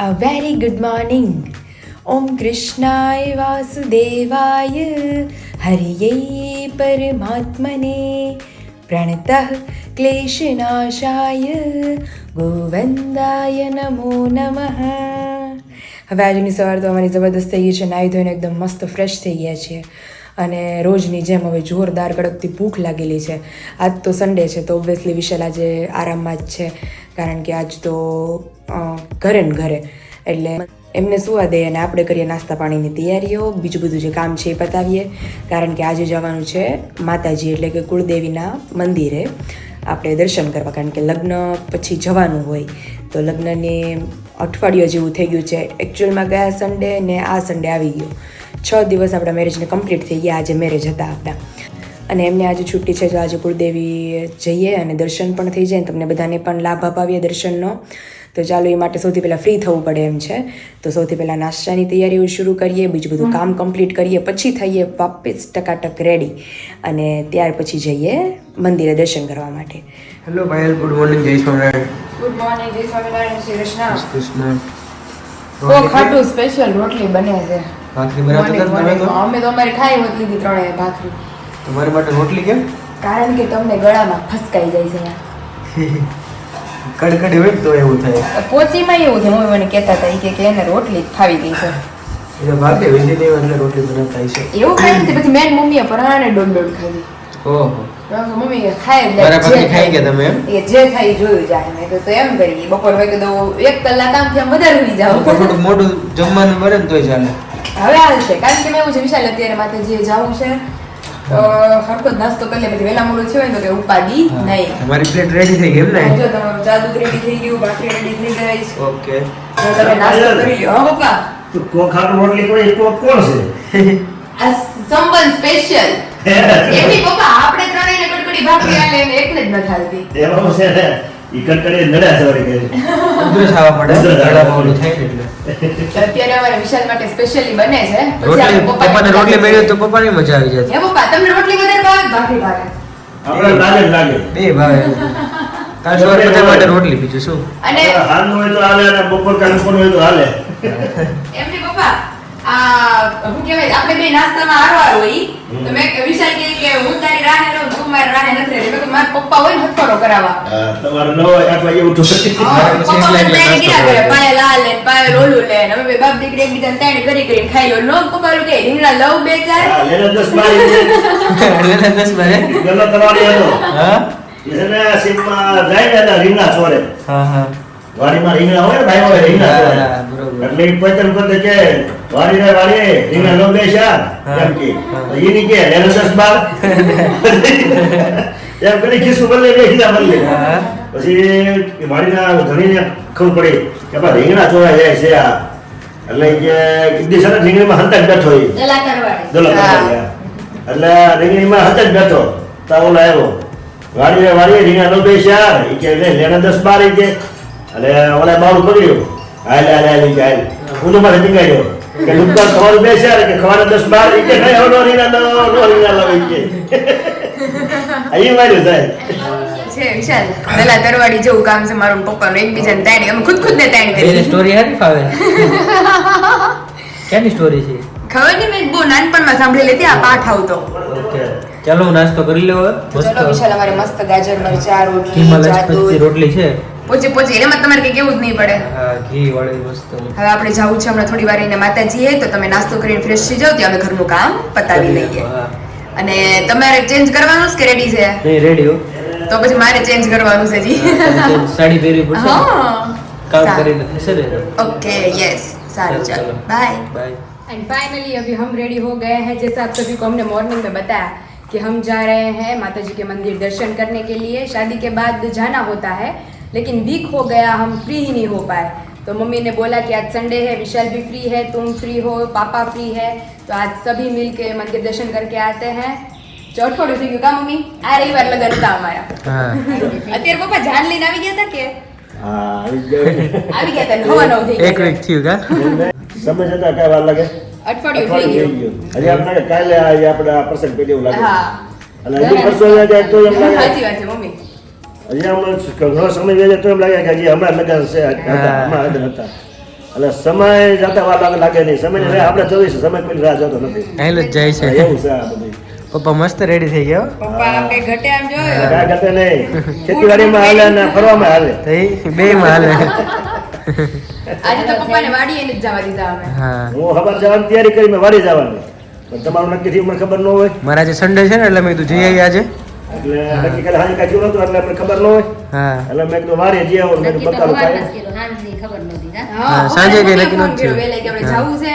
A very good morning. Om Krishnaya Vasudevaya Hariye Paramatmane Pranatah Kleshanashaya Govindaya Namo Namaha. હવે આજની સવાર તો અમારી જબરદસ્ત થઈ ગઈ છે. નાહી ધોઈને એકદમ મસ્ત ફ્રેશ થઈ ગયા છીએ અને રોજની જેમ હવે જોરદાર કડકતી ભૂખ લાગેલી છે. આજ તો સન્ડે છે તો ઓબ્વિયસલી વિશાલ આજે આરામમાં જ છે, કારણ કે આજ તો ઘરે ને ઘરે એટલે એમને સુવા દઈએ અને આપણે કરીએ નાસ્તા પાણીની તૈયારીઓ, બીજું બધું જે કામ છે એ પતાવીએ, કારણ કે આજે જવાનું છે માતાજી એટલે કે કુળદેવીના મંદિરે આપણે દર્શન કરવા, કારણ કે લગ્ન પછી જવાનું હોય તો લગ્નની અઠવાડિયું જેવું થઈ ગયું છે. એકચ્યુઅલમાં ગયા સન્ડે ને આ સન્ડે આવી ગયો, 6 દિવસ આપણા મેરેજને કમ્પ્લીટ થઈ ગયા. આજે મેરેજ હતા આપણા અને એમને આજે છુટ્ટી છે, તો આજે કુળદેવી જઈએ અને દર્શન પણ થઈ જાય, તમને બધાને પણ લાભ અપાવીએ દર્શનનો. તો ચાલો એ માટે સૌથી પહેલાં ફ્રી થવું પડે એમ છે, તો સૌથી પહેલાં નાસ્તાની તૈયારીઓ શરૂ કરીએ, બીજું બધું કામ કમ્પ્લીટ કરીએ, પછી થઈએ વાપસ ટકાટક રેડી અને ત્યાર પછી જઈએ મંદિરે દર્શન કરવા માટે. હેલો ભાઈ, ગુડ મોર્નિંગ, જય સ્વામિનારાયણ. ગુડ મોર્નિંગ, જય સ્વામિનારાયણ, શ્રી કૃષ્ણ. કૃષ્ણ. તો ખાટું સ્પેશિયલ રોટલી બને છે. ભાખરી બનાવતા હતા તમે તો? અમે તો અમારે ખાઈ હોત લીધી ત્રણેય ભાખરી. તમારા માટે રોટલી કેમ? કારણ કે તમને ગળામાં ફસકાઈ જાય છે. કડકડી હોય તો એવું થાય. પોચીમાં એવું છે, મમ્મી મને કહેતા હતા કે એને રોટલી ફાવી ગઈ છે. એટલે ભાખરી વેચી દેવા એટલે રોટલી બનાવતા હશે. એવું ખાઈ નથી, પછી મેન મમ્મીએ પરાણે દોડ ખાધી. ઓહો, મમ્મી ખાય બરાબર ખાઈ ગયા તમે એમ? એ જે ખાઈ જોયું જાય. મેં તો એમ કરીએ બપોર વાગે તો 1 કલાક આમ થી વધારે હોઈ જાવ. થોડું મોટું જમવાનું બને ને તોય ચાલે. હવે હાલશે, કારણ કે મેં એવું છે વિશાલ અત્યારે માતાજીએ જવું છે તો હરખો જ નાસ્તો કરી લે, પછી વેલા મોડું થયું હોય તો કે ઉપાડી નહીં. તમારી પ્લેટ રેડી થઈ ગઈ એમ ને? જો તમારું જાદુ રેડી થઈ ગયું, ભાખરી રેડી થઈ ગઈ. ઓકે, તો તમે નાસ્તો કરી લો. હા પપ્પા, તો ખાટું રોટલી કોઈ એક કોણ છે? આ સંબંધ સ્પેશિયલ એમની પપ્પા આપણે ત્રણેયને કડકડી ભાખરી આલે એને એકને જ ન થાલતી. એમાં છે ને ઈ કટકડી નડ્યા છે વળી કે ઉધરસ આવવા પડે, ગળા બોલું થાય ને એટલે. અત્યારે અમારે વિશાલ માટે સ્પેશિયલી બને છે. પછી રોટલી આપણે પપ્પાને રોટલી મેળવી તો પપ્પાની મજા આવી જાય. હે પપ્પા, તમને રોટલી વધારે ભાવે કે ભાખરી ભાવે? આપણે લાગે બે ભાવે. કાલ સવારે બધા માટે રોટલી, બીજું શું? અને હાલનું હોય તો હાલે અને બપોર કાલનું હોય તો હાલે. એમની પપ્પા હું કહેવાય આપણે બે નાસ્તામાં હારવાર હોય તો મેં વિશાલ કે હું તારી રાહે રહું, તું મારી રાહે નથી રહી. મેં મારા પપ્પા હોય ને હથોડો કરાવવા. તમારે 9 વાગે ઉઠો. પપ્પા મને ત્રણ કીધા કરે, પાયે લાલ લે પાયે લોલું લે, અમે બે બાપ દીકરી એકબીજાને ત્રણ કરીને ખાઈ લો. નો પપ્પા કે રીંગણા લવ 2-4 લેને 10 મારી એટલે 10 બારે. ગલ્લો કરવાની હતો. હા એ છે ને સીમમાં જાય ને રીંગણા છોડે. હા હા, વાડીમાં રીંગણા હોય ને ભાઈ હોય રીંગણા છોડે. બરોબર. એટલે ઈ પૈતર પતે કે વાડી રીંગણા લો 2-4 એમ કે ઈની કે લેને 10-12 એમ કરી ખિસ્સું બદલે રીંગણા બદલે. પછી વાડીના ધણીને ખબર પડી કે બા રીંગણા ચોરાઈ જાય છે આ. એટલે કે કીધી સર રીંગણીમાં હંતક બેઠો ઈ દલા કરવાડી. દલા કરવાડી. એટલે રીંગણીમાં હંતક બેઠો તા ઓલો આવ્યો વાડી રીંગણા લો 2-4 ઈ કે લેને 10-12 ઈ કે. એટલે ઓલા બાળું પકડ્યું, હાલ હું તો મારે નીકળ્યો કે નુકસાન ખવાનું 2-4 કે ખવાનું 10-12 કે નહીં હવે નો રીંગણા લો કે અહીં માર્યું સાહેબ છે વિશાલ દલા તરવાડી જેવું કામ છે મારું પપ્પાનું. એકબીજાને તાણી અમે ખુદ ને તાણી કરી. એની સ્ટોરી હારી ફાવે. કેની સ્ટોરી છે? ખબર નહીં, મેં બહુ નાનપણમાં સાંભળી લીધી આ પાઠ આવતો. ઓકે, ચાલો હું નાસ્તો કરી લેવો. ચલો વિશાલ, અમારે મસ્ત ગાજર મરચા રોટલી ઘીમાં જાદુ લચપચી રોટલી છે. પોચી એમાં તમારે કઈ કેવું જ નહીં પડે. હા, ઘી વાળી મસ્ત. હવે આપણે જવું છે હમણાં થોડી વાર રહીને માતાજીએ, તો તમે નાસ્તો કરીને ફ્રેશ થઈ જાવ ત્યાં અમે ઘરનું કામ પતાવી લઈએ. હા. અને તમારે ચેન્જ કરવાનું છે કે રેડી છે? નહીં, રેડી હો. તો પછી મારે ચેન્જ કરવાનું છે જી. સાડી પહેરવી પડશે. હા, કામ કરીને થશે ને. ओके यस, सारू चलो बाय बाय. एंड फाइनली अभी हम रेडी हो गए हैं, जैसा आप सभी को हमने मॉर्निंग में बताया कि हम जा रहे हैं माता जी के मंदिर दर्शन करने के लिए. शादी के बाद जाना होता है लेकिन वीक हो गया, हम फ्री ही नहीं हो पाए. तो मम्मी ने बोला कि आज संडे है, विशाल भी फ्री है, तुम फ्री हो, पापा फ्री है, तो आज सभी मिल के मंदिर दर्शन करके आते हैं. ચોથોડું થઈ ગયું કા મમ્મી? આ રવિવાર લગન હતા અમારા. હા, અત્યારે પપ્પા જાન લઈને આવી ગયા હતા કે હા આવી ગયા આવી ગયા હતા? નવા નવ થઈ એક વીક થયું કા? સમય જતા કઈ વાર લાગે? અઠવાડિયું થઈ ગયું. હજી આપણે કાલે આપણે આ પ્રસંગ પેલી એવું લાગે. હા, અને હજી વર્ષો જાય તો એમ લાગે સાચી વાત છે મમ્મી. હજી આમ ઘણો સમય જાય તો એમ લાગે કે હજી હમણાં લગન છે, હમણાં હતા. એટલે સમય જતા વાર લાગે નહીં. સમય ને આપણે જોઈએ છે, સમય કોઈ રાહ જોતો નથી. હેલ જ જાય છે. એવું છે આ બધું. પપ્પા મસ્ત રેડી થઈ ગયા હો. પપ્પા આમ કઈ ઘટે આમ જોયો કાંઈ ઘટે નહીં. ખેતીવાડીમાં હાલે ને ફરવામાં હાલે. તો એ બેયમાં હાલે. આજે તો પપ્પાને વાડીએ નથી જવા દીધા અમે. હા હું ખબર જવાની તૈયારી કરી મેં વાડી જવાની, પણ તમારું નક્કી થયું મને ખબર ન હોય. મારા આજે સન્ડે છે ને એટલે મેં કીધું જઈ આવી આજે. એટલે નક્કી કરે હાજી કાંઈ થયું નહોતું એટલે આપણે ખબર ન હોય. હા એટલે મેં કીધું વાડીએ જઈ આવો. મેં કીધું બતાવું કાંઈ. હા, સાંજે કઈ નક્કી ફોન નહોતું કર્યો વહેલા કે આપણે થયું. જવું છે.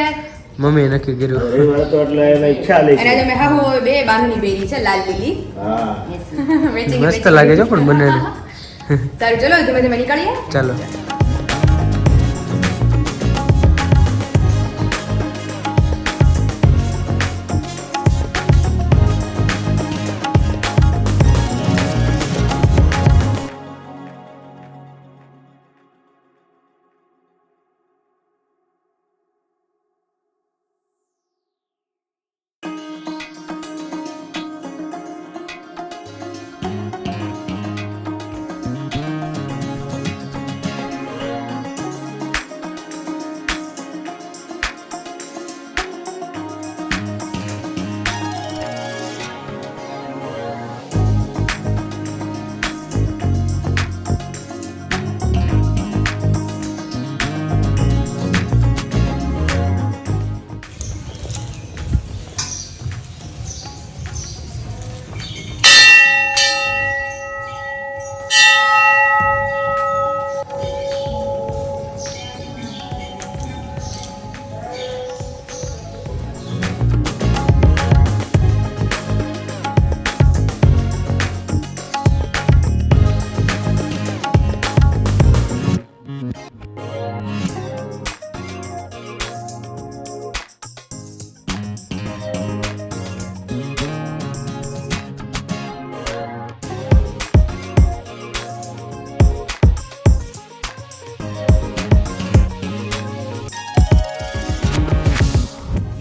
મમ્મીએ નક્કી કર્યું. રવિવાર હતો એટલે એને ખ્યાલ અને આજે મેં હાહુ બે બાંધણી પહેરી છે લાલ લીલી. હા Matching મસ્ત matching. લાગે છે પણ બંનેને. સારું ચલો ધીમે ધીમે નીકળીએ. ચાલો.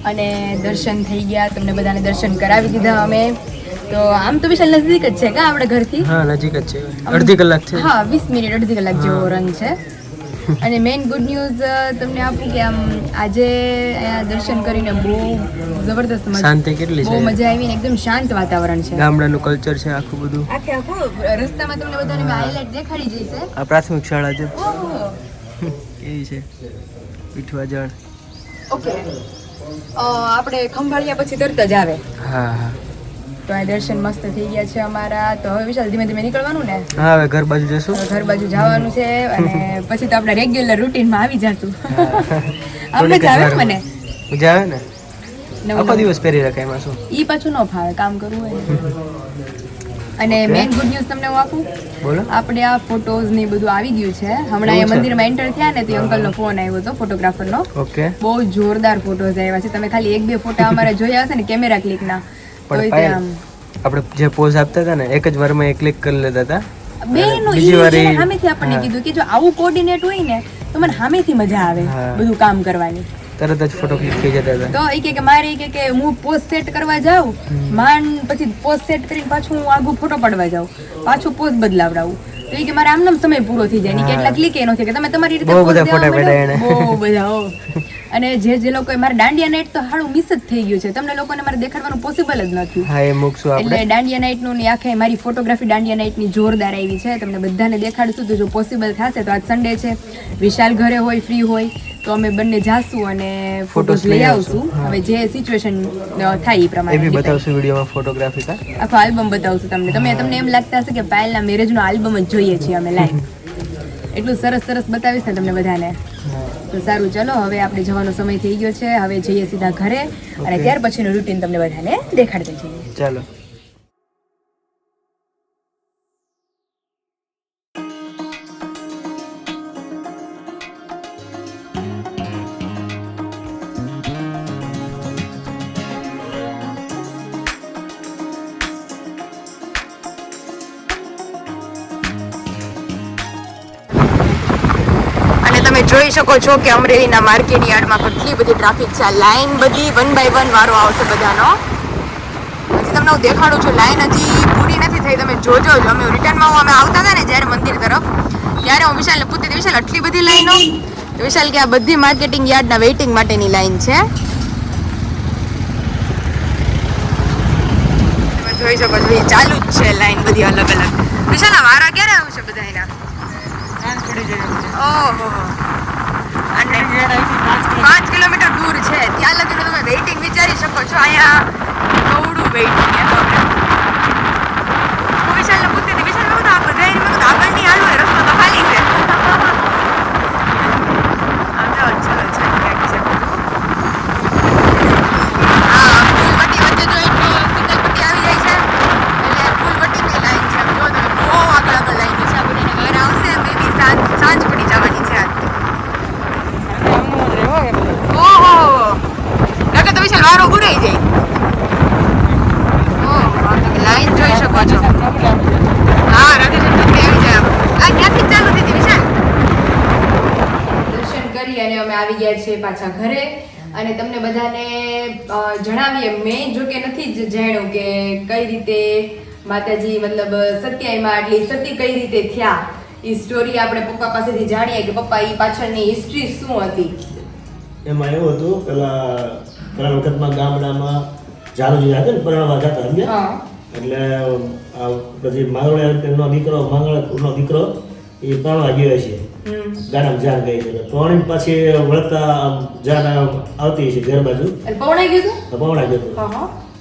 અને દર્શન થઈ ગયા, તમને બધાને દર્શન કરાવી દીધા અમે. તો આમ તો વિશાલ નજદીક જ છે કા આપણે ઘરથી? હા નજીક જ છે. અડધી કલાક છે. હા 20 મિનિટ અડધી કલાક જેવો રન છે. અને મેઇન ગુડ ન્યૂઝ તમને આપું કે આમ આજે અહીંયા દર્શન કરીને બહુ જબરદસ્ત શાંતિ કેટલી બહુ છે. મજા આવી ને એકદમ શાંત વાતાવરણ છે. ગામડાનું કલ્ચર છે આખું બધું. આખે આખું રસ્તામાં તમને બધાને હાઇલાઇટ દેખાડી જઈશે. આ પ્રાથમિક શાળા છે. ઓહો કેવી છે પીઠવા જણ. ઓકે આપણે ખંભાળિયા પછી તરત જ આવે. હા હા તો આ દર્શન મસ્ત થઈ ગયા છે અમારા. તો હવે વિશાલ ધીમે ધીમે નીકળવાનું ને, હા હવે ઘર બાજુ જશું. હવે ઘર બાજુ જવાનું છે અને પછી તો આપણે રેગ્યુલર રૂટીનમાં આવી જશું. આપણે જ આવે મને મજા આવે ને. નવું આખો દિવસ પહેરી રખાય એમાં શું. ઈ પાછું ન ફાવે કામ કરવું હોય ને. અને મેઇન ગુડ ન્યૂઝ તમને હું આપું, બોલો. આપણે આ ફોટોઝ ને બધું આવી ગયું છે. હમણાં અહીંયા મંદિરમાં એન્ટર થયા ને તો અંકલનો ફોન આવ્યો હતો ફોટોગ્રાફરનો. ઓકે બહુ જોરદાર ફોટોઝ આવ્યા છે. તમે ખાલી 1-2 ફોટા અમારે જોયા હશે ને કેમેરા ક્લિકના, તો પણ એ પાયલ, આમ આપણે જે પોઝ આપતા હતા ને એક જ વારમાં એ ક્લિક કરી લેતા હતા. બેયનું બીજી વાર ઈ સામેથી આપણને કીધું કે જો આવું કોર્ડિનેટ હોય ને તો મને સામેથી મજા આવે હા. બધું કામ કરવાની. તરત જ ફોટો ક્લિક થઈ જતા હતા. તો એ કે મારે ઈ કે હું પોઝ સેટ કરવા જાઉં, માંડ પછી પોઝ સેટ કરીને પાછું હું આગું ફોટો પાડવા જાઉં, પાછું પોઝ બદલાવડાવું. તો એ કે મારે આમનામ સમય પૂરો થઈ જાય ને કે એટલા ક્લિક એ નથી કે તમે તમારી રીતે બહુ pose બધા દેવા ફોટા માંડો. પાડ્યા એણે. બહુ બધા હો. અને જે લોકોએ મારે દાંડિયા નાઈટ તો હાડું મિસ જ થઈ ગયું છે. તમને લોકોને મારે દેખાડવાનું પોસિબલ જ નથી. હા એ મૂકશું એટલે આપણે. દાંડિયા નાઈટનું ને આખે મારી ફોટોગ્રાફી દાંડિયા નાઈટની જોરદાર આવી છે. તમને બધાને દેખાડશું તો જો પોસિબલ થશે તો આજ સન્ડે છે, વિશાલ ઘરે હોય ફ્રી હોય તો અમે બંને જાશું અને ફોટોસ લઈ આવશું. હવે જે સિચ્યુએશન થાય એ એ પ્રમાણે બી બતાવશું વિડીયોમાં ફોટોગ્રાફી કા. આખો આલ્બમ બતાવશું તમને. તમને એમ લાગતા હશે કે પાયલના મેરેજનો આલ્બમ જ જોઈએ છીએ અમે લાઈવ. એટલું સરસ સરસ બતાવીશ ને તમને બધાને. તો સારું ચલો હવે આપણે જવાનો સમય થઈ ગયો છે. હવે જઈએ સીધા ઘરે અને ત્યાર પછીનું રૂટીન તમને બધાને દેખાડતા જઈએ. ચાલો. અને તમે જોઈ શકો છો કે અમરેલીના માર્કેટ યાર્ડમાં કેટલી બધી ટ્રાફિક છે. લાઈન બધી 1 by 1 વારો આવશે બધાનો. હજી તમને હું દેખાડું છું, લાઈન હજી પૂરી નથી થઈ. તમે જોજો જ. અમે રિટર્નમાં અમે આવતા હતા ને જ્યારે મંદિર તરફ, ત્યારે હું વિશાલને પૂછતી હતી વિશાલ આટલી બધી લાઈનો, વિશાલ કે આ બધી માર્કેટિંગ યાર્ડના વેઇટિંગ માટેની લાઈન છે. તમે જોઈ શકો છો, એ ચાલુ જ છે લાઈન બધી અલગ અલગ. વિશાલ આ વારા ક્યારે આવશે બધા એના? ઓહો, અને 5 કિલોમીટર દૂર છે. ત્યાં લગી તમે વેઇટિંગ વિચારી શકો છો. અહીંયા થોડું વેઇટિંગ છે. હું વિશાલને પૂછતી હતી, વિશાલ મેં આ બધા આગળ નહીં હાલું, રસ્તો તો ખાલી છે. આવી ગયા છે પાછા ઘરે અને તમને બધાને જણાવીએ, મેં જો કે નથી જ જાણ્યું કે કઈ રીતે માતાજી મતલબ સત્યાઈમાં આટલી સતી કઈ રીતે થયા. એ સ્ટોરી આપણે પપ્પા પાસેથી જાણીએ કે પપ્પા એ પાછળની હિસ્ટ્રી શું હતી. એમાં એવું હતું, પેલા વખતમાં ગામડામાં ઝાલુજી હતા ને પરણવા જતા સમજ્યા, એટલે પછી માંગરોળનો દીકરો એ પરણવા ગયો છે, ગાડામાં જાન ગઈ છે. પરણી પછી વળતા જાન આવતી છે ઘર બાજુ. પવણાઈ ગયું હતું? પવણાઈ ગયું હતું.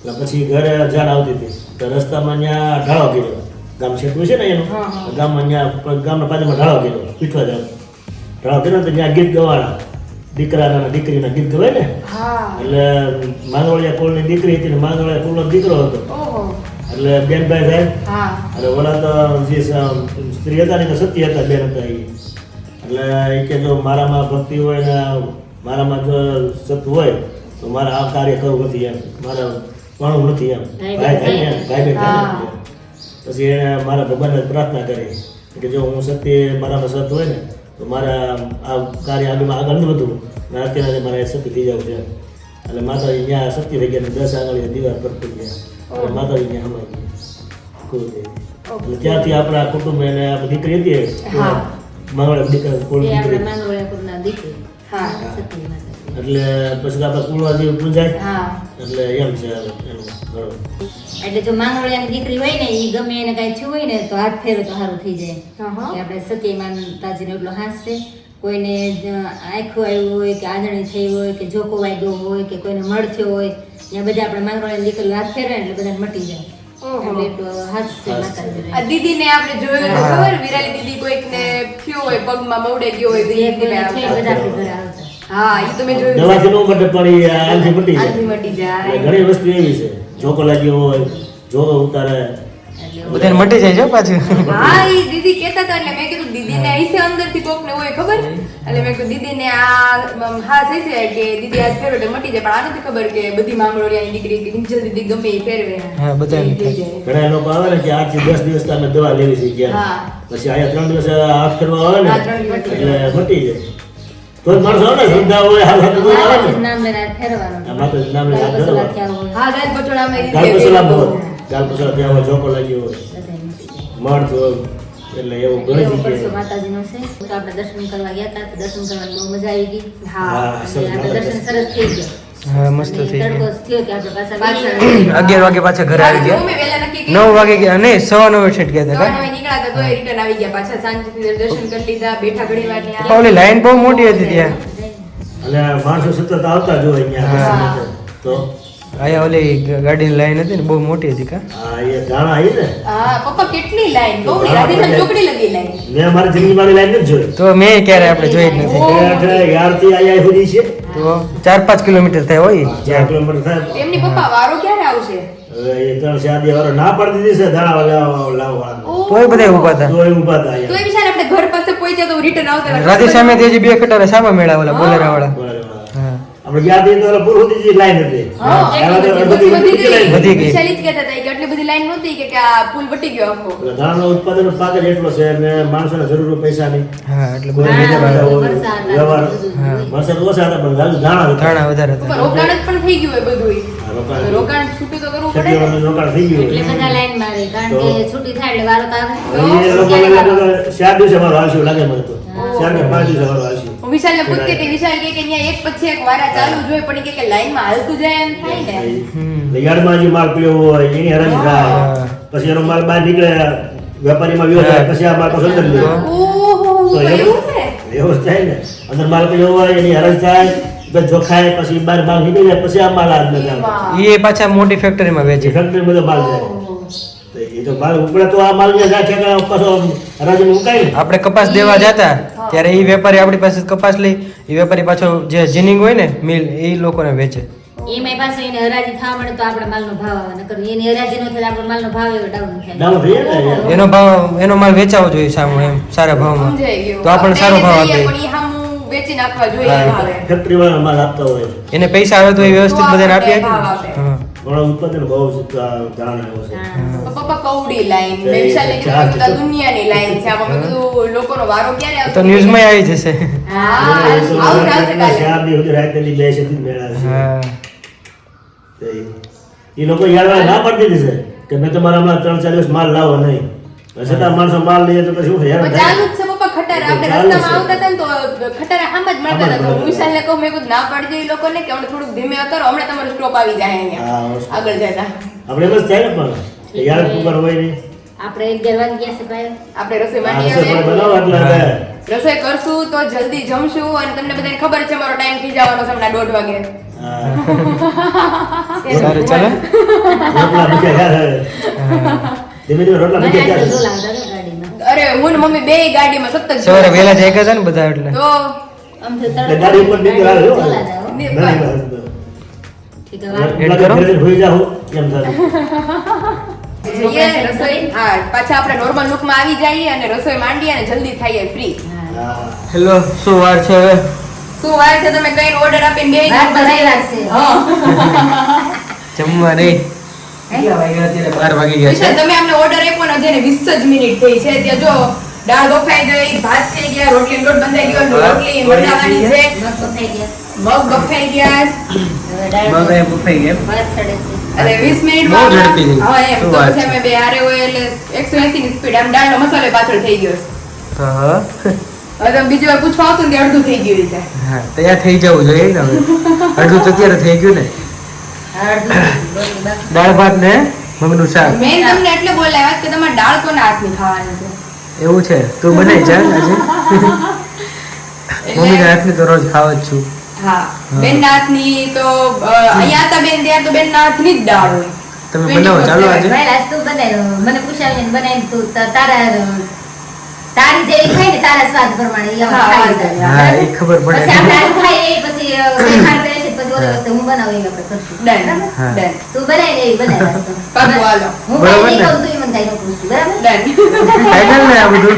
એટલે પછી ઘરે જાન આવતી હતી તો રસ્તામાં ત્યાં ઢાળો કર્યો. ગામ છેટું છે ને એનું, ગામમાં ત્યાં ગામના પાછળમાં ઢાળો કર્યો, પીઠવા જાવ ઢાળો કર્યો તો ત્યાં ગીત ગવાના, દીકરાના દીકરીના ગીત ગવાય ને. એટલે માંગરોળિયા કુળની દીકરી હતી ને માંગરોળિયા કુળનો દીકરો હતો. એટલે બેનભાઈ થાય. એટલે ઓલા તો જે સ્ત્રી હતા ને સતી હતા, બેન હતા. એટલે એ કે જો મારામાં ભક્તિ હોય ને મારામાં જો સત હોય તો મારે આ કાર્ય કરવું નથી એમ, મારા ભણવું નથી એમ. ભાઈ થાય ને, ભાઈ બેન થાય ને. પછી એને મારા ભગવાનને પ્રાર્થના કરી કે જો હું સત્ય મારામાં સત હોય ને તો મારા આ કાર્ય આગળ નથી વધવું ને અત્યારે મારે સત્ય થઈ જવું છે. એટલે માતાજી ત્યાં સત્ય થઈ ગયા, 10 આંગળીએ દીવાર પર થઈ ગયા. એટલે માતાજી ત્યાં હમાઈ ગયા કુળદેવી. એટલે ત્યાંથી આપણા કુટુંબ એને દીકરી હતી માંગરોળિયા દીકરા કુળની દીકરી. એટલે પછી આપણે કુળવાજી પૂજાય. એટલે એમ છે એનું ઘણું. એટલે જો માંગરોળિયાની દીકરી હોય ને, એ ગમે એને કઈ થયું હોય ને તો હાથ ફેરો તો સારું થઈ જાય. કે આપણે સતી માતાજીનો એટલો હાથ છે. કોઈને આખું આવ્યું હોય કે આંધળી થઈ હોય કે જોકો વાગ્યો હોય કે કોઈને મળ થયો હોય, ત્યાં બધા આપણે માંગરોળિયાની દીકરી હાથ ફેરે એટલે બધા મટી જાય. દીદીને આપણે જોયું તો ખબર, વિરાલી દીદી કોઈકને થયું હોય, પગમાં મવડે ગયો હોય તો એ બધા ઘરે આવતા. હા, એ તો મેં જોયું. દવાથી નો મટે પણ આલથી મટી જાય. ઘણી વસ્તુ એવી છે, જોકો લાગ્યો હોય, જોકો ઉતારે બધાને મટી જાય છે પાછું. હા, એ દીદી કહેતા હતા એટલે મેં કીધું દીદીને આઈસે અંદરથી કોકને હોય ખબર, એટલે મેં કીધું દીદીને આ હા થઈ છે કે દીદી આજ ફેરવે એટલે મટી જાય, પણ આ નથી ખબર કે બધી માંગરોળિયાની દીકરી કે કિંજલ દીદી ગમે એ ફેરવે. હા, બધાને ઘણા લોકો આવે ને કે 8 થી 10 દિવસ તમે દવા લેવી છે ક્યાં, પછી આયા 3 દિવસ હાથ કરવા આવે ને એટલે મટી જાય. તો માણસો આવે ને શ્રદ્ધા હોય, હાલ હાથ કોઈ આવે ને નામ લઈને ફેરવાનું. માતાજી નામ લઈને હાથ ફેરવાનું. હા, ગાલ પટોળામાં ગાલ પસોલા ત્યાં હોય, જોકો લાગ્યો હોય, મળ થયો, એટલે એવું ઘણી જગ્યાએ માતાજીનો છે. તો આપણે દર્શન કરવા ગયા હતા, તો દર્શન કરવાની બહુ મજા આવી ગઈ. હા, આપણે દર્શન સરસ થઈ ગયા. હા, મસ્ત થઈ તડકો ગયો. થયો કે આપણે પાછા 11 વાગે પાછા ઘરે આવી ગયા. અમે વહેલા નક્કી 9 વાગે ગયા, નહીં 9:15 છેટ ગયા હતા. સવારે નીકળ્યા હતા તોય રિટર્ન આવી ગયા પાછા. શાંતિથી દર્શન કરી લીધા, બેઠા ઘણી વાર ત્યાં. ઓલી લાઈન બહુ મોટી હતી ત્યાં. એટલે માણસો સતત આવતા જ હોય અહીંયા. તો આયા ઓલી ગાડીની લાઈન હતી ને બહુ મોટી હતી કા. હા, એ જાણા આવી ને. હા, પપ્પા કેટલી લાઈન, બહુ રાધેશ્યામ ચોકડી લગી લાઈન. મેં મારી જિંદગી વાળી લાઈન નથી જોઈ. તો મેં ક્યારે આપણે જોઈ જ નથી. યારથી આયા સુધી છે તો 4-5 કિલોમીટર થાય હોય. 4 કિલોમીટર થાય. એમની પપ્પા વારો ક્યારે આવશે? હવે એ 3-4 વાળો ના પાડી દીધી છે ધાણા લાવવા. તોય બધા ઊભા હતા. તોય ઊભા હતા તો અહીંયા. એ બિચારા આપણે ઘર પાસે પહોંચ્યા તો રિટર્ન આવતા રાધે સામે તેજી બે કટારા સામા મેળા ઓલા બોલેરા વાળા. હા, આપણે ગયા હતી તો પૂરું થઈ ગઈ લાઈન હતી. વધી વધી ગઈ. વિશાલી જ કહેતા હતા કે આટલી બધી લાઈન નહોતી કે આ પુલ વટી ગયો આખો. ધાણાનો ઉત્પાદન પાક જ એટલો છે અને માણસોને જરૂર પૈસાની. હા, એટલે કોઈ બધા બીજા બધા હોય, વરસાદ વ્યવહાર વરસાદ ઓછા હતા પણ ધાણા હતા. ધાણા વધારે ઉપર હતા. રોકાણ જ પણ થઈ ગયું હોય બધું. આ રોકાણ રોકાણ છૂટું તો કરવું પડે ને. ખેતીવાડીનું રોકાણ થઈ ગયું એટલે હોય. બધા લાઈન મારે, કારણ કે છૂટી થાય એટલે વારો તો આવે. હવે એ લોકો 4 દિવસે મારો આવશે એવું લાગે મને તો. 4 કે 5 દિવસે મારો આવશે. વિશાલને પૂછતી હતી, વિશાલ કહે કે અહીંયા એક પછી એક વારા ચાલુ જ હોય, પણ ઈ કહે કે લાઈનમાં હાલતું જાય એમ થાય ને. યાર્ડમાં જે માલ પીળો હોય એની હરાજી થાય, પછી એનો માલ બહાર નીકળે વેપારીમાં વ્યવહાર થાય, પછી આ માલ પાછો અંદર લે. ઓહો, તો એવું છે? એવું જ થાય ને, અંદર માલ પીળો હોય એની હરાજી થાય, પછી જોખાય, પછી બહાર માલ નીકળી જાય, પછી આ માલ હાથ ન જાય. એ પાછા મોટી ફેક્ટરીમાં વેચે. ફેક્ટરી બધો માલ જાય. તો એ તો માલ ઉપડે તો આ માલ ને જાય પાછો હરાજી મુકાય ને. આપણે કપાસ દેવા જતા ત્યારે એ વેપારી આપણી પાસે કપાસ લઈ, એ વેપારી પાછો જે જીનિંગ હોય ને મિલ એ લોકોને વેચે. એમાંય પાછું એને હરાજી થવા મળે તો આપણે માલનો ભાવ આવે, નકર એની હરાજી ન થાય આપણો માલનો ભાવ એવો ડાઉન થાય. ડાઉન થઈ જાય ને. એનો ભાવ એનો માલ વેચાવો જોઈએ સામો એમ સારા ભાવમાં, સમજાઈ ગયું. તો આપણને સારો ભાવ આપણે આપે. પણ ઈ હામું વેચી નાખવા જોઈએ હા. ભાવે. ફેક્ટરી વાળા માલ આપતા હોય એને પૈસા આવે તો એ વ્યવસ્થિત તો બધાને આપણને આપી ભાવ આપે. આપે. હા. ઘણા ઉત્પાદન બહુ જાણ આવ્યો છે. હા. તો પપ્પા કૌડી લાઈન, મેં વિશાલને કીધું કે બધા દુનિયાની લાઈન છે. આમાં મેં કીધું લોકોનો વારો ક્યારે આવશે? તો ન્યૂઝમાં આવી જશે. હા, એ તો આવશે આવશે કાલે. 4 દી સુધી રાતની 2 સુધી મેળા છે. હા. તો એ લોકો યાર ના પડતી હતી છે કે મેં તમારા હમણાં 3-4 દિવસ માલ લાવો નહીં. છતાં માણસો માલ લઈએ તો પછી શું હેરાન પણ થાય. ચાલુ જ છે પપ્પા ખટારા. આપણે ચાલુ છે. રસ્તામાં આવતા હતા ને તો ખટારા આમ જ મળતા હતા. તો હું વિશાલને કહું, મેં કીધું ના પાડજો ઈ લોકોને કે હમણાં થોડુંક ધીમે કરો, હમણાં તમારો સ્ટોપ આવી જાય અહીંયા હા, વસ્તુ. આગળ જતા. આપણે એમ જ થાય ને પણ યાર કુકર હોય નહીં. આપણે 11 વાગ્યા છે ભાઈ. આપણે રસોઈ આ માંડીએ રસોઈ પણ હવે. બનાવો એટલે હવે રસોઈ કરશું તો જલ્દી જમશું, અને તમને બધાને ખબર છે મારો ટાઈમ થઈ જવાનો છે હમણાં 1:30 વાગે. હા, સારું ચાલે. રોટલા મૂક્યા યાર. ધીમે ધીમે રોટલા મને મૂક્યા આટલું યાર. ઢોલાવતા હતા ગાડીમાં. અરે હું ને મમ્મી બે ગાડીમાં સતત સવારે વહેલા જાય હતા ને બધા એટલે. તો આમ તો એટલે ગાડી ઉપર નીકળી આવે હો. ઢોલા જાઓ. નહીં, નહીં. ઠીક છે, વાત. એડ કરો. હોઈ જાઓ એમ થાય. જઈએ રસોઈ. હા, પાછા આપણે નોર્મલ લુકમાં આવી જઈએ અને રસોઈ માંડીએ અને જલ્દી થઈએ ફ્રી. હા. હા. હેલો શું વાર છે હવે? શું વાર છે? તમે કઈ ઓર્ડર આપીને બે વાત ભરાઈ લાગશે. જમવા નહીં. કેટલા વાગ્યા અત્યારે? 12 વાગી ગયા વિશાલ, છે. તમે અમને ઓર્ડર આપ્યો ને જેને 20 જ મિનિટ થઈ છે. ત્યાં જો દાળ બફાઈ ગઈ, ભાત થઈ ગયા, રોટલી લોટ બંધાઈ ગયો, રોટલી બનાવવાની છે, મસ્ત થઈ ગયા. મગ બફાઈ ગયા. હવે દાળ મગ એ બફાઈ ગયા. ભાત ચડે છે. અને 20 મિનિટ બહુ ઝડપી થઈ. હા એમ શું તો વાત પછી છે. અમે બે હારે હોય એટલે 180 ની સ્પીડ. આમ દાળનો મસાલો પાછળ થઈ ગયો છે. હા હવે તમે બીજી વાર પૂછવા આવશો ને અડધું થઈ ગયું છે. હા તૈયાર થઈ જવું જોઈએ ને હવે. અડધું તો અત્યારે થઈ ગયું ને. અડધી રોટલી બાકી. દાળ ભાત ને મગનું શાક. મેં તમને એટલે બોલાવ્યા કે તમારે દાળ કોના હાથની ખાવાની છે. એવું છે? તું બનાવી જા આજે. મમ્મીના હાથની તો રોજ ખાવ જ છું. હા, બેનના હાથની તો અહીંયા હતા બેન ત્યાં તો બેનના હાથની જ દાળ હોય. તમે બનાવો ચાલો આજે. ભાઈ આજ તું બનાવ્યો. મને પૂછાવીને બનાવી તું તારી જેવી ખાય ને તારા સ્વાદ પ્રમાણે ઈ અમે હા, ખાઈ હા, જાય. હા એ ખબર પછી પડે. આપણે આજ ખાઈએ પછી ખાર કરે છે પછી ઓલી વખતે હું બનાવું એવી આપણે કરશું. ડન બરાબર? હા. ડન તું બનાવી એવી બનાવી આજ તો. પાકું, હાલો. હું બરાબર કાંઈ નહીં ને? કહું તું ઈ મને કાંઈ ન પૂછતું. બરાબર? ડન. ફાઇનલ ને આ બધું.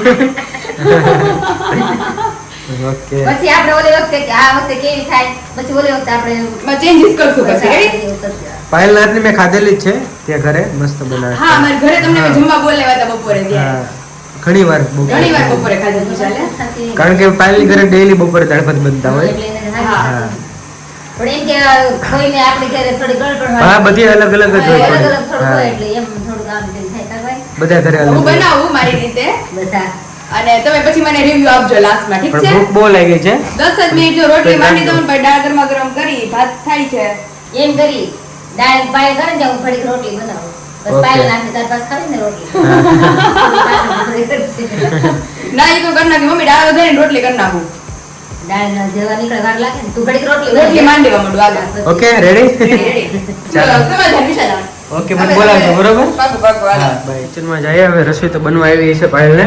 ઓકે. પછી આપણે ઓલી વખતે આ વખતે કેવી થાય પછી ઓલી વખતે આપણે માં ચેન્જીસ કરશું પછી ready? એવું કરશું. પાયલના હાથની મેં ખાધેલી જ છે ત્યાં ઘરે મસ્ત બનાવે છે. હા, મારા ઘરે તમને મેં જમવા બોલાવ્યા હતા બપોરે હા ત્યારે. ઘણી વાર ઘણી વાર બપોરે ખાધું હતું ચાલે. સાચી. કારણ કે પાયલની ઘરે ડેઈલી બપોરે દાળ ભાત બનતા હોય. એટલે એને હા. હા. પણ એમ કે કોઈને આપણી ઘરે થોડી ગળપણ હોય. હા બધી અલગ અલગ જ હોય અલગ પડે. અલગ થોડું હા. હોય એટલે એમ થોડું આમ તેમ થાય તાર ભાઈ. બધા ઘરે અલગ હું હોય. બનાવું મારી રીતે બધા અને તમે પછી મને રિવ્યુ આપજો લાસ્ટમાં, ઠીક પણ છે? ભૂખ બહુ લાગી છે. 10 જ મિનિટ જો રોટલી તો માંડી નાખજો. દઉં પછી દાળ ગરમા ગરમ કરી ભાત થાય છે. એમ કરી દાળ પાય કરે ને હું થોડીક રોટલી બનાવું બસ Okay. પાય નાખી તાર પાસે ખાવી ને રોટલી ના એ તો કરી નાખી મમ્મી, દાળ વધારીને રોટલી કરી નાખું. દાળ ના જેવા નીકળે વાર લાગે ને તું ઘડીક રોટલી રોટલી માંડવા માંડું આગળ. Okay ready? Ready, ready. ચાલો. ચલો, સમાધાન વિશાલ. ઓકે મને બોલાવજો બરોબર? પાકું, પાકું, હાલો. હા બાય. કિચનમાં જઈએ હવે. રસોઈ તો બનવા આવી છે પાયલને.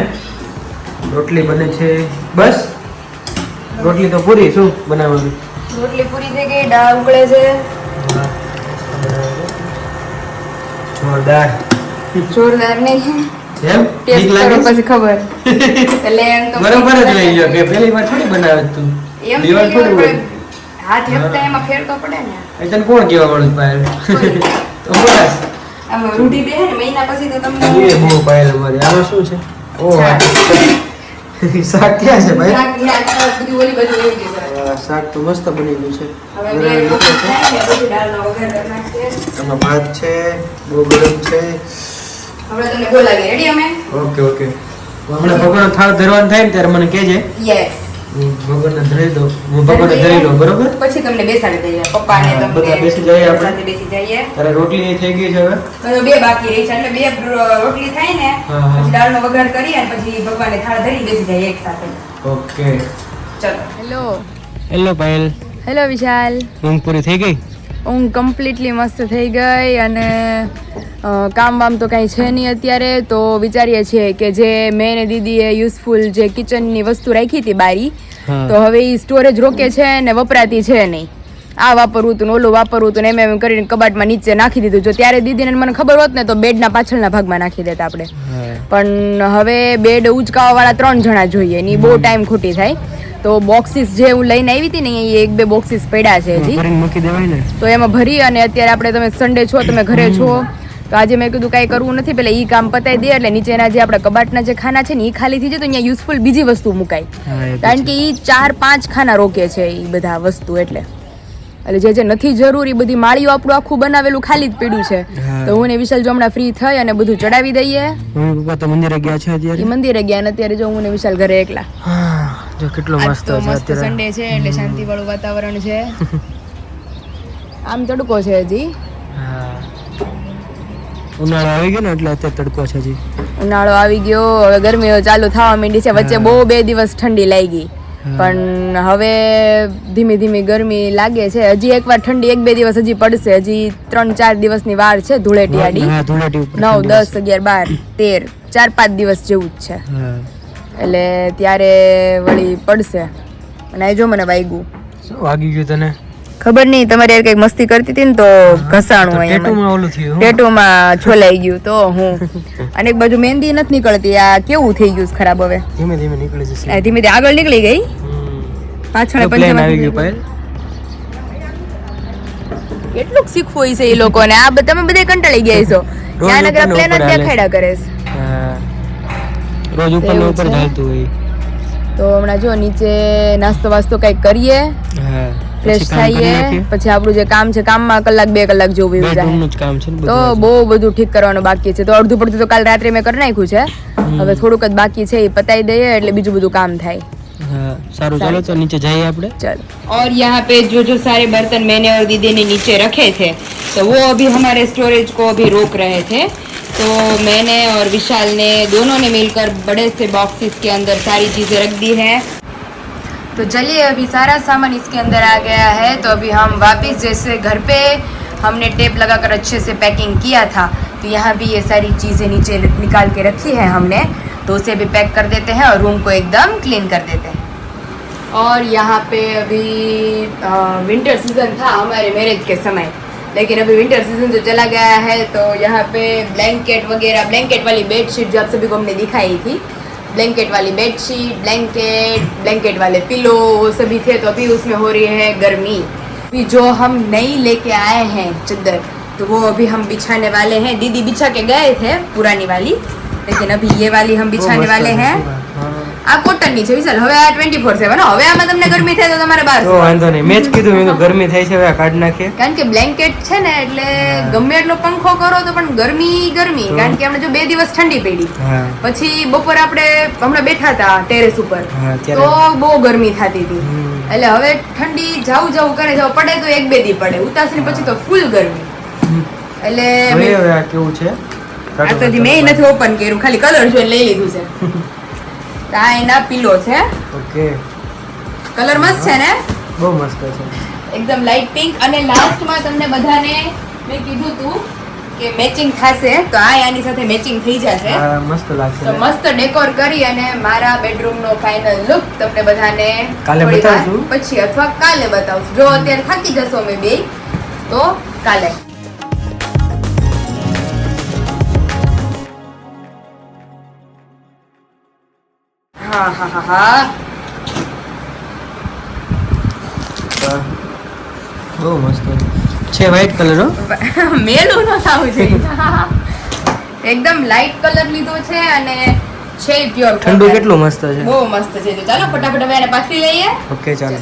રોટલી બને છે બસ. રોટલી તો પૂરી. શું બનાવવાનું? રોટલી પૂરી થઈ ગઈ, દાળ ઉકળે છે. જોરદાર. જોરદાર નહીં, એમ ટેસ્ટ ઠીક લાગે કરો છે? પછી ખબર. એટલે એમ તો બરોબર જ લઈ લો કે પહેલી વાર થોડી બનાવે તું. એમ દિવાળ નહીં, થોડી હોય. પણ હાથ હેપતા એમાં ફેર તો પડે ને. એ તને કોણ કેવા વાળું પાયલ? તો બોલાસ. આમ રૂઢી બે ને મહિના પછી તો એ તમને બહુ પાયલ અમારી. આમાં શું છે? ઓહ શાક ક્યાં છે ભાઈ? શાક ને આ બધી ઓલી બાજુ એવી રીતે કરે. આ શાક તો મસ્ત બની ગયું છે. હવે બે બનાવી રોટલી દીધું છે. થાય ને પછી દાળનો વઘાર કરી નાખીએ. આમાં ભાત છે, બહુ ગરમ છે. હવે તમને બોલાવીએ. રેડી અમે? Okay okay. હમણાં ભગવાનનો થાળ ધરવાનો થાય ને ત્યારે મને કહેજે. યસ. ભગવાનને ધરી દો, હું ભગવાનને ધરી લઉં, બરોબર? પછી તમને બેસાડી દઈએ પપ્પાને હા, તમને બધા બેસી જઈએ આપણે. સાથે બેસી જઈએ. તારે રોટલી થઈ ગઈ છે હવે? તો બે બાકી રહી છે એટલે બે રોટલી થાય ને હા, હા. પછી દાળનો વઘાર કરી અને પછી ભગવાનને થાળ ધરી બેસી જઈએ એક સાથે. ઓકે. ચલો. હેલો હેલો પાયલ, હેલો વિશાલ. ઊંઘ પૂરી થઈ ગઈ? ઊંઘ કમ્પ્લીટલી મસ્ત થઈ ગઈ અને કામ વામ તો કાંઈ છે નહીં અત્યારે, તો વિચારીએ છીએ કે જે મેં ને દીદીએ યુઝફુલ જે કિચનની વસ્તુ રાખી હતી બારી, હા. તો હવે એ સ્ટોરેજ રોકે છે ને વપરાતી છે નહીં. આ વાપરવું હતું ને ઓલું વાપરવું હતું ને એમ કરીને કબાટમાં નીચે નાખી દીધું. જો ત્યારે દીદીને મને ખબર હોત ને તો બેડના પાછળના ભાગમાં નાખી દેતા આપણે. પણ હવે બેડ ઉચકાવા વાળા 3 જણા જોઈએ એની બહુ ટાઈમ ખોટી થાય. તો બોક્સીસ જે હું લઈને આવી હતી ને એ 1-2 બોક્સીસ પડ્યા છે હજી, ભરીને મૂકી દેવાય ને. તો એમાં ભરી અને અત્યારે આપણે તમે સન્ડે છો, તમે ઘરે છો, તો આજે મેં કીધું કાંઈ કરવું નથી, પેલા ઈ કામ પતાવી દે એટલે નીચેના જે આપણા કબાટના જે ખાના છે ને એ ખાલી થઈ જાય તો અહીંયા યુઝફુલ બીજી વસ્તુ મુકાય. કારણ કે ઈ 4-5 ખાના રોકે છે એ બધા વસ્તુ, એટલે જે નથી જરૂરી બધી માળીઓ આપણું આખું બનાવેલું ખાલી જ પડ્યું છે. તો હું ને વિશાલ જો હમણાં ફ્રી થઈ અને બધું ચડાવી દઈએ. પપ્પા તો મંદિરે ગયા છે અત્યારે. એ મંદિરે ગયા ને અત્યારે જો હું ને વિશાલ ઘરે એકલા. જો કેટલો મસ્ત તો છે મસ્ત અત્યારે. સન્ડે છે એટલે શાંતિ વાળું વાતાવરણ છે. આમ તડકો છે હજી. ઉનાળો આવી ગયો ને એટલે અત્યારે તડકો છે હજી. ઉનાળો આવી ગયો, હવે ગરમીઓ ચાલુ થવા માંડી છે. વચ્ચે બહુ 2 દિવસ ઠંડી લાગી પણ હવે ધીમે ધીમે ગરમી લાગે છે. હજી એકવાર ઠંડી 1-2 દિવસ હજી પડશે. હજી 3-4 દિવસની વાર છે ધૂળેટી આડી. હા, ધૂળેટી ઉપર 9, 10, 11, 12, 4-5 દિવસ જેવું જ છે. હા. એટલે ત્યારે વળી પડશે. અને આ જો મને વાગ્યું. શું વાગી ગયું તને? ખબર નહીં, તમારે યાર કંઈક મસ્તી કરતી હતી ને તો ઘસાણું અહીંયા ટેટુમાં ઓલું થયું. ટેટુમાં છોલાઈ ગયું તો હું. અને એક બાજુ મહેંદી નથી નીકળતી. આ કેવું થઈ ગયું છે ખરાબ? હવે ધીમે ધીમે નીકળી જશે. આ ધીમે ધીમે આગળ નીકળી ગઈ. પાછળ પ્લેન આવી ગયું પાયલ. કેટલુંક શીખવું હોય છે એ લોકોને. આ તમે બધા કંટાળી ગયા છો. ત્યાં નગર પ્લેન જ દેખાડ્યા કરે છે. હા. રોજ ઉપર ને ઉપર ચાલતું હોય. તો હમણાં જો નીચે નાસ્તો વાસ્તો કંઈક કરીએ, હા. ફ્રેશ થઈએ, પછી આપણું જે કામ છે કામમાં 1-2 કલાક જેવું વયું જાય. બેડરૂમનું જ કામ છે ને તો બધું. બહુ બધું ઠીક કરવાનું બાકી છે. તો અડધું પડધું તો કાલ રાત્રે મેં કરી નાખ્યું છે. હવે થોડુંક જ બાકી છે, એ પતાવી દઈએ એટલે બીજું બધું કામ થાય. हाँ सारू चलो तो नीचे जाइए આપણે. चलो. और यहाँ पे जो सारे बर्तन मैंने और दीदी ने नीचे रखे थे तो वो अभी हमारे स्टोरेज को अभी रोक रहे थे. तो मैंने और विशाल ने दोनों ने मिलकर बड़े से बॉक्सेस के अंदर सारी चीज़ें रख दी है. तो चलिए अभी सारा सामान इसके अंदर आ गया है. तो अभी हम वापस जैसे घर पे हमने टेप लगाकर अच्छे से पैकिंग किया था तो यहाँ भी ये सारी चीज़ें नीचे निकाल के रखी है हमने. तो उसे भी पैक कर देते हैं और रूम को एकदम क्लीन कर देते हैं. और यहाँ पे अभी विंटर सीजन था हमारे मैरिज के समय, लेकिन अभी विंटर सीजन जो चला गया है तो यहाँ पे ब्लैंकेट वगैरह, ब्लैंकेट वाली बेडशीट जो आप सभी को हमने दिखाई थी, ब्लैंकेट वाली बेडशीट, ब्लैंकेट वाले पिलो, वो सभी थे. तो अभी उसमें हो रही है गर्मी. अभी जो हम नई लेके आए हैं चादर तो वो अभी हम बिछाने वाले हैं. दीदी बिछा के गए थे पुरानी वाली, लेकिन अभी ये वाली हम बिछाने वाले हैं. આ કોટન ની છે વિશાલ. હવે આ 24/7 હવે આમાં તમને ગરમી થાય તો તમારે બહાર તો વાંધો નહીં. મેં જ કીધું મેં તો ગરમી થાય છે હવે આ કાઢ નાખીએ. કારણ કે બ્લેન્કેટ છે ને એટલે ગમે એટલો પંખો કરો તો પણ ગરમી. કારણ કે આપણે જો 2 દિવસ ઠંડી પડી, હા. પછી બપોર આપણે હમણાં બેઠા હતા ટેરેસ ઉપર હા, તો ત્યારે બહુ ગરમી થતી હતી. એટલે હવે ઠંડી જાવું કરે જાવ પડે તો 1-2 દી પડે, ઉતાસની પછી તો ફૂલ ગરમી. એટલે જોઈએ હવે આ કેવું છે. આ તો હજી મેં નથી ઓપન કર્યું, ખાલી કલર જોઈને લઈ લીધું છે. આ એના પિલો છે. ઓકે. કલર મસ્ત છે ને, બહુ મસ્ત છે. એકદમ લાઇટ પિંક. અને લાસ્ટમાં તમને બધાને મેં કીધું તું કે મેચિંગ થશે તો આ આની સાથે મેચિંગ થઈ જશે. હા મસ્ત લાગશે. તો મસ્ત ડેકોર કરી અને મારા બેડરૂમ નો ફાઇનલ લુક તમને બધાને કાલે થોડી વાર બતાવશું. પછી અથવા કાલે બતાવશું. જો અત્યારે થાકી જશો અમે બે તો કાલે. હા હા હા હા બહુ મસ્ત છે. વ્હાઈટ કલર હો. મેલું ન થાવું જોઈએ. એકદમ લાઇટ કલર લીધો છે અને છે પ્યોર. ઠંડુ કેટલું મસ્ત છે. બહુ મસ્ત છે. તો ચાલો ફટાફટ હવે આને પાથરી લઈએ. ઓકે ચાલો.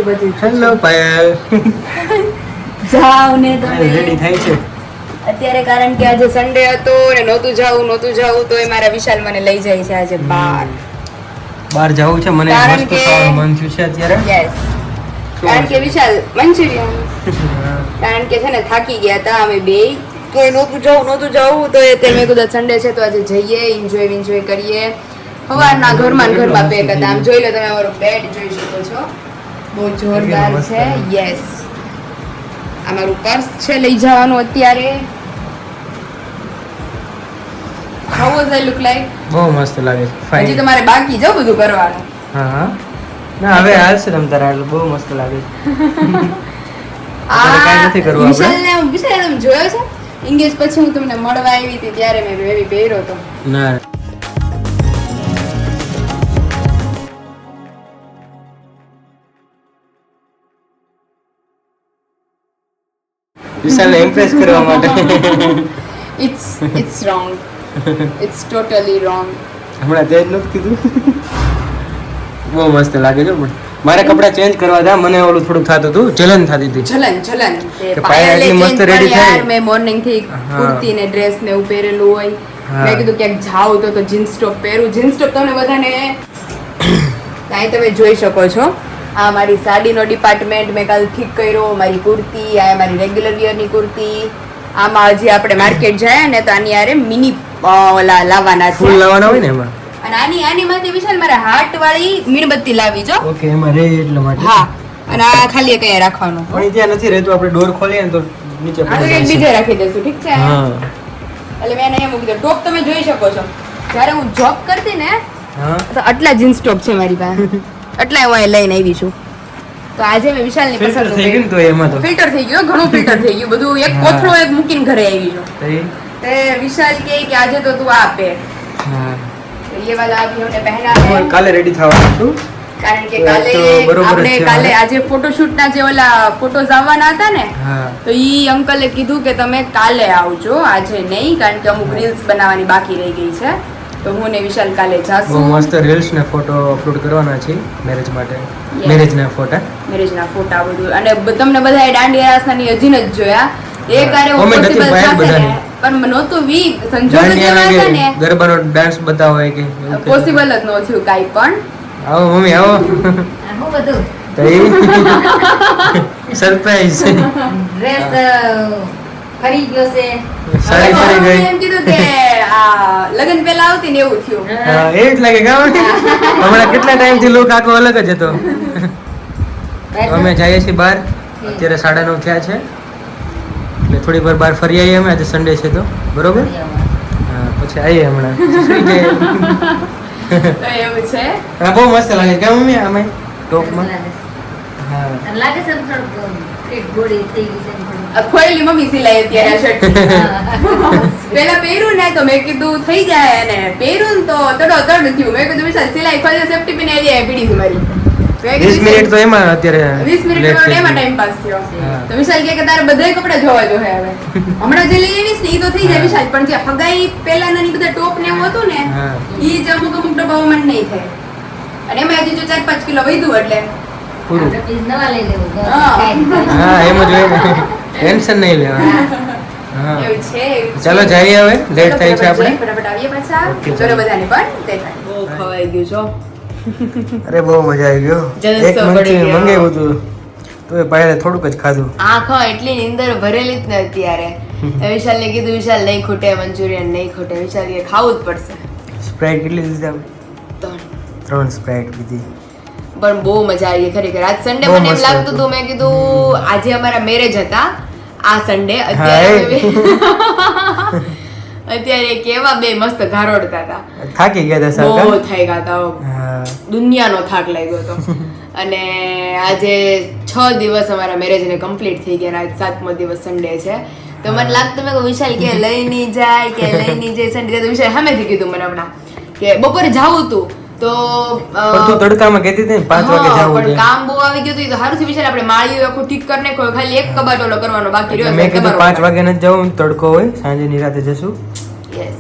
બધું હેલો પાયલ જાવ ને રેડી તમે થાય છે. અત્યારે કારણ કે આજે સન્ડે હતો ને નહોતું જાવું તો એ મારા વિશાલ મને લઈ જાય છે આજે બહાર. બહાર જવું છે મને કારણ મસ્ત કે- ખાવાનું મન થયું છે અત્યારે. યસ કારણ કે વિશાલ મંચુરિયન કારણ કે છે ને થાકી ગયા હતા અમે બે તો એ નહોતું જવું તો એ તે મેં કીધું સન્ડે છે તો આજે જઈએ એન્જોય કરીએ. સવારના ઘરમાં ને ઘરમાં પેક હતા. આમ જોઈ લો તમે અમારો બેડ જોઈ શકો છો બહુ જોરદાર મસ્ત છે. છે. યસ અમારું પર્સ છે લઈ જવાનું અત્યારે. How was I look like? બહુ મસ્ત લાગે છે. હજી ફાઇન. તમારે બાકી છે બધું કરવાનું. હા ના હવે હાલશે તમ તારા એટલે બહુ મસ્ત લાગે છે. અત્યારે કાંઈ નથી કરવું આપણે. વિશાલને તમે જોયો છે ઇંગેજ પછી હું તમને મળવા આવી હતી ત્યારે મેં એવી પહેર્યો હતો. ના વિશાલને ઇમ્પ્રેસ કરવા માટે It's wrong. It's totally wrong. હમણાં તે જ નથી કીધું. બહુ મસ્ત લાગે છે પણ મારે કપડાં ચેન્જ કરવા હતા મને ઓલું થોડુંક થતું હતું જલન થતી હતી જલન તે કે પાયલે પાયલ એટલી મસ્ત change ready કરી યાર, થઈ. મેં મોર્નિંગ થી હા. કુર્તી ને ડ્રેસ ને એવું પહેરેલું હોય હા. મેં કીધું ક્યાંક જાવ તો જીન્સ ટોપ પહેરું. જીન્સ ટોપ તમને બધાને અહીં તમે જોઈ શકો છો. આ મારી સાડીનો ડિપાર્ટમેન્ટ મેં કાલ ઠીક કર્યો. મારી કુર્તી આ મારી રેગ્યુલર વિયરની કુર્તી. આમાં હજી આપણે માર્કેટ જાય ને તો આની યારે મિની ઓલા લાવવાના ફૂલ છે લાવવાના હોય ને એમાં. અને આની માંથી વિશાલ મારે હાર્ટ વાળી મીણબત્તી લાવી જો. ઓકે એમાં રે એટલા માટે. હા અને આ ખાલી એક અહીંયા રાખવાનું. પણ ઈ ત્યાં નથી રહેતું આપણે ડોર ખોલીએ ને તો નીચે આ તો પડી એક જાય બીજે છે. રાખી દેશું ઠીક છે હા એટલે મેં એને અહીંયા મૂકી દીધો. ટોપ તમે જોઈ શકો છો જ્યારે હું જોબ કરતી ને હા તો આટલા જીન્સ ટોપ છે મારી પાસે. આટલા હું અહીંયા લઈને આવી છું. તો આજે મેં વિશાલની ફિલ્ટર પસંદ થઈ ગયું ને તો એમાં તો ફિલ્ટર થઈ ગયું ઘણું ફિલ્ટર થઈ ગયું બધું એક હા. કોથળો એક મૂકીને ઘરે આવી છું. તો ઈ- તે વિશાલ કહે કે આજે તો તું આ પહેર. હા તો ये वाला अभी हमने पहना તમારે है કાલે રેડી થવાનું હતું કારણ કે તો કાલે તો બરોબર જ આપણે છે કાલે હવે. આજે ફોટોશૂટના જે ઓલા ફોટોઝ આવવાના હતા ને હા તો ઈ અંકલે કીધું કે તમે કાલે આવજો આજે નહીં કારણ કે અમુક રીલ્સ બનાવવાની બાકી રહી ગઈ છે તો હું ને વિશાલ કાલે બહુ જાશું મસ્ત રીલ્સ ને ફોટો અપલોડ કરવાના છે મેરેજ માટે Yes. મેરેજ ના ફોટા મેરેજના ફોટા બધું અને તમને બધાએ દાંડિયા રાસની હજી જ જોયા એ કારે Comment હતી પોસિબલ બહાર થશે ને બધાની. પણ નહોતું વી સંજોગ જ દાંડિયાનો એવા હતા કે ને ગરબાનો ડાન્સ બતાવો કે એવું કંઈક. પોસિબલ જ ન થયું કાંઈ પણ આવો મમ્મી આવો આ હું બધું તો એ સરપ્રાઈઝ છે ડ્રેસ ખરી ગયો છે સાડી ફરી ગઈ એમ કીધું કે આ લગ્ન પહેલા આવતી ને એવું થયું હા, એ જ લાગે કાં હમણાં કેટલા ટાઈમ થી લોક આખો અલગ જ હતો અમે જઈએ છીએ બહાર અત્યારે 9:30 થયા છે એટલે થોડી વાર બહાર ફરી આવીએ અમે આજે સન્ડે છે તો બરોબર હા પછી આવીએ હમણાં સુઈ જઈએ. તો એવું છે હા બહુ મસ્ત લાગે કેમ મમ્મી આમે ટોપમાં હા લાગે છે થોડું ફિટ બોડી થઈ ગઈ છે થોડું. આ ખોયેલી મમ્મી સિલાઈ અત્યારે આ શર્ટ પેલા પહેર્યું ને તો મેં કીધું થઈ જાય અને પહેર્યું ને તો તડો તડ થયું મેં કીધું વિશાલ સિલાઈ ખોલી સેફટી પિન આવી પીડી છે મારી મેં 20 કીધું, મિનિટ તો એમાં અત્યારે 20 મિનિટ late થઈ એમાં ગયું. ટાઈમ પાસ થયો હા. તો વિશાલ કહે કે તારે બધાય કપડા જોવા જોઈએ હવે હમણાં જે લઈ આવીશ ને ઈ તો થઈ જાય હા. વિશાલ પણ જે હગાઈ પહેલાના ની બધા ટોપ ને એવું હતું ને હા. ઈ જ અમુક ડબ્બામાં મને નહીં થાય અને એમાં હજી જો 4-5 કિલો વધ્યું એટલે પૂરું આપણે પીસ નવા લઈ લેવું હા. હા એમ જ હોય ટેન્શન નહીં લેવાનું હા એવું છે એવું છે. ચાલો જઈએ હવે લેટ થાય છે આપણે ફટાફટ આવીએ પાછા Okay, ચલો ચાલો. બધાને પણ તે થાય બહુ ખવાઈ ગયું છો અરે બહુ મજા આવી ગયો જલસો એક પડી મંચુરિયન ગયો. મંગાવ્યું હતું તો એ પાયલે થોડુંક જ ખાધું આંખો એટલી નીંદર ભરેલી જ ને અત્યારે વિશાલ ને કીધું વિશાલ નહીં ખૂટે મંચુરિયન નહીં ખૂટે વિશાલ કે ખાવું જ પડશે સ્પ્રાઇટ કેટલી લીધી આપણે? તો 3 સ્પ્રાઇટ લીધી પણ બહુ મજા આવી ખરેખર આજ સન્ડે બહુ મને એમ મસ્ત લાગતું હતું. હતું મેં કીધું આજે અમારા મેરેજ હતા આ સન્ડે હા, અત્યારે કેવા બે મસ્ત ઘારોડતા હતા થાકી ગયા હતા બહુ સાકા થઈ ગયા હતા હા દુનિયાનો થાક લાગ્યો હતો અને આજે 6 દિવસ અમારા મેરેજને કમ્પ્લીટ થઈ ગયા અને આજ 7મો દિવસ સન્ડે છે તો મને લાગતું મેં કહ્યું, વિશાલ કે લઈ નહીં જાય સન્ડે તો વિશાલ સામેથી કીધું મને હમણાં કે બપોરે જાવું હતું તો પણ તું તડકામાં કહેતી હતી ને 5 વાગે હા, જાવું પણ છે કામ બહુ આવી ગયું હતું તો સારું થયું વિશાલ આપણે માળીઓ આખું ઠીક કરી નાખ્યો ખાલી એક કબાટ ઓલો કરવાનો બાકી રહ્યો મેં કીધું તમારો 5 વાગે નથી જવું તડકો હોય સાંજે નિરાતે જશું Yes.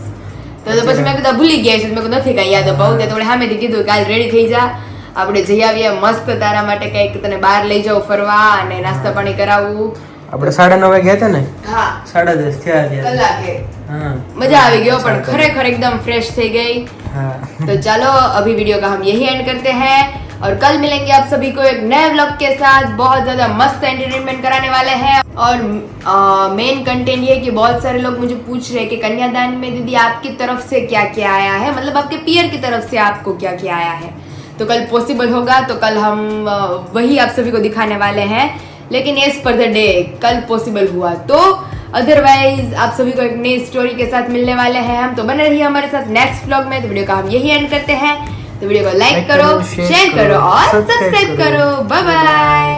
તો પછી મેં કીધું ભૂલી ગયા છે મેં કીધું નથી કાંઈ યાદ અપાવું તે તો સામેથી કીધું કાલ રેડી થઈ જા આપણે જઈ આવીએ મસ્ત. તારા માટે કંઈક તને બહાર લઈ જાઉં ફરવા અને નાસ્તા પાણી કરાવવું. આપણે 9:30 ગયા હતા ને? હા 10:30 થયા ગયા. કલાકે हाँ मजा आ गया पर खरेखर एकदम फ्रेश થઈ गई. हाँ तो चलो अभी वीडियो का हम यही एंड करते हैं और कल मिलेंगे आप सभी को एक नए व्लॉग के साथ. बहुत ज्यादा मस्त एंटरटेनमेंट कराने वाले हैं और मेन कंटेंट ये है कि बहुत सारे लोग मुझे पूछ रहे हैं कि कन्यादान में दीदी आपकी तरफ से क्या क्या आया है, मतलब आपके पियर की तरफ से आपको क्या क्या आया है. तो कल पॉसिबल होगा तो कल हम वही आप सभी को दिखाने वाले हैं. लेकिन एज पर द डे कल पॉसिबल हुआ तो अदरवाइज आप सभी को एक नई स्टोरी के साथ मिलने वाले हैं हम. तो बने रहिए हमारे साथ नेक्स्ट व्लॉग में. तो वीडियो का हम यही एंड करते हैं. तो वीडियो को लाइक करो, शेयर करो और सब्सक्राइब करो. Bye bye.